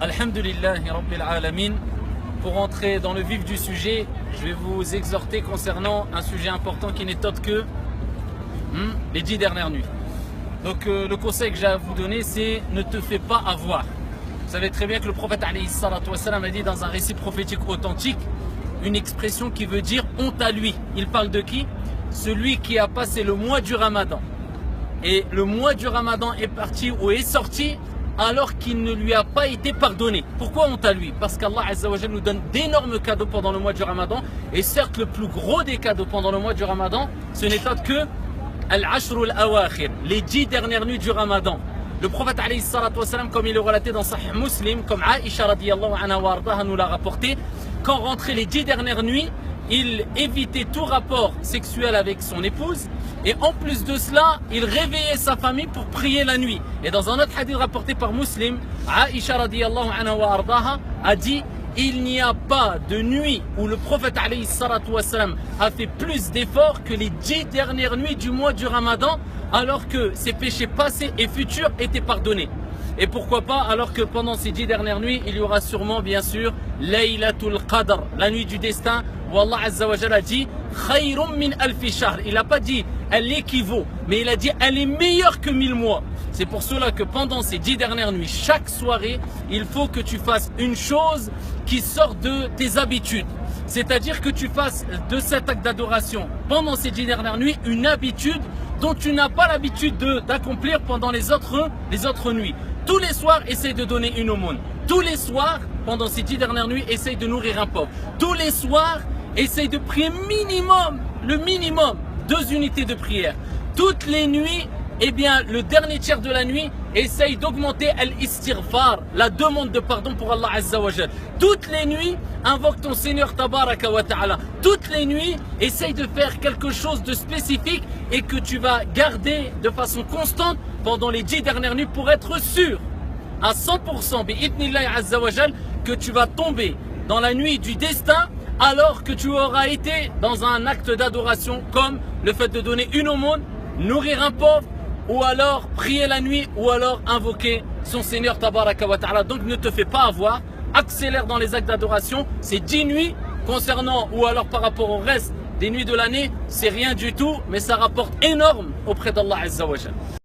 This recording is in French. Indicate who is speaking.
Speaker 1: Alhamdulillahi Rabbil Alamin. Pour entrer dans le vif du sujet, je vais vous exhorter concernant un sujet important qui n'est autre que les 10 dernières nuits. Donc le conseil que j'ai à vous donner, c'est ne te fais pas avoir. Vous savez très bien que le prophète alayhi salatu wassalam a dit dans un récit prophétique authentique une expression qui veut dire honte à lui. Il parle de qui? Celui qui a passé le mois du Ramadan. Et le mois du Ramadan est parti ou est sorti alors qu'il ne lui a pas été pardonné. Pourquoi honte à lui? Parce qu'Allah Azza wa Jalla nous donne d'énormes cadeaux pendant le mois du Ramadan. Et certes, le plus gros des cadeaux pendant le mois du Ramadan, ce n'est autre que Al-Ashr al-Awakhir, les 10 dernières nuits du Ramadan. Le prophète alayhi salatu wassalam, comme il est relaté dans Sahih Muslim, comme Aisha radiyallahu anha wa ardaha nous l'a rapporté, quand rentrait les 10 dernières nuits, il évitait tout rapport sexuel avec son épouse. Et en plus de cela, il réveillait sa famille pour prier la nuit. Et dans un autre hadith rapporté par Muslim, Aisha radiyallahu anha wa ardaha a dit: il n'y a pas de nuit où le prophète alayhi salatu wassalam a fait plus d'efforts que les 10 dernières nuits du mois du Ramadan, alors que ses péchés passés et futurs étaient pardonnés. Et pourquoi pas, alors que pendant ces 10 dernières nuits, il y aura sûrement, bien sûr, Laylatul Qadr, la nuit du destin, où Allah Azza wa Jalla dit Khayrum min alfi shahr. Il n'a pas dit elle équivaut, mais il a dit elle est meilleure que 1000 mois. C'est pour cela que pendant ces 10 dernières nuits, chaque soirée, il faut que tu fasses une chose qui sort de tes habitudes. C'est-à-dire que tu fasses de cet acte d'adoration pendant ces 10 dernières nuits une habitude dont tu n'as pas l'habitude d'accomplir pendant les autres nuits. Tous les soirs, essaye de donner une aumône. Tous les soirs, pendant ces 10 dernières nuits, essaye de nourrir un pauvre. Tous les soirs, essaye de prier le minimum, 2 unités de prière. Toutes les nuits, eh bien, le dernier tiers de la nuit, essaye d'augmenter al-istighfar, la demande de pardon pour Allah Azza wa Jal. Toutes les nuits, invoque ton Seigneur Tabaraka wa Ta'ala. Toutes les nuits, essaye de faire quelque chose de spécifique et que tu vas garder de façon constante pendant les 10 dernières nuits pour être sûr à 100% bi'idnillahi Azza wa Jal que tu vas tomber dans la nuit du destin alors que tu auras été dans un acte d'adoration comme le fait de donner une aumône, nourrir un pauvre, ou alors prier la nuit, ou alors invoquer son Seigneur Tabaraka wa Ta'ala. Donc ne te fais pas avoir, accélère dans les actes d'adoration. Ces 10 nuits concernant, ou alors par rapport au reste des nuits de l'année, c'est rien du tout, mais ça rapporte énorme auprès d'Allah Azza wa Jalla.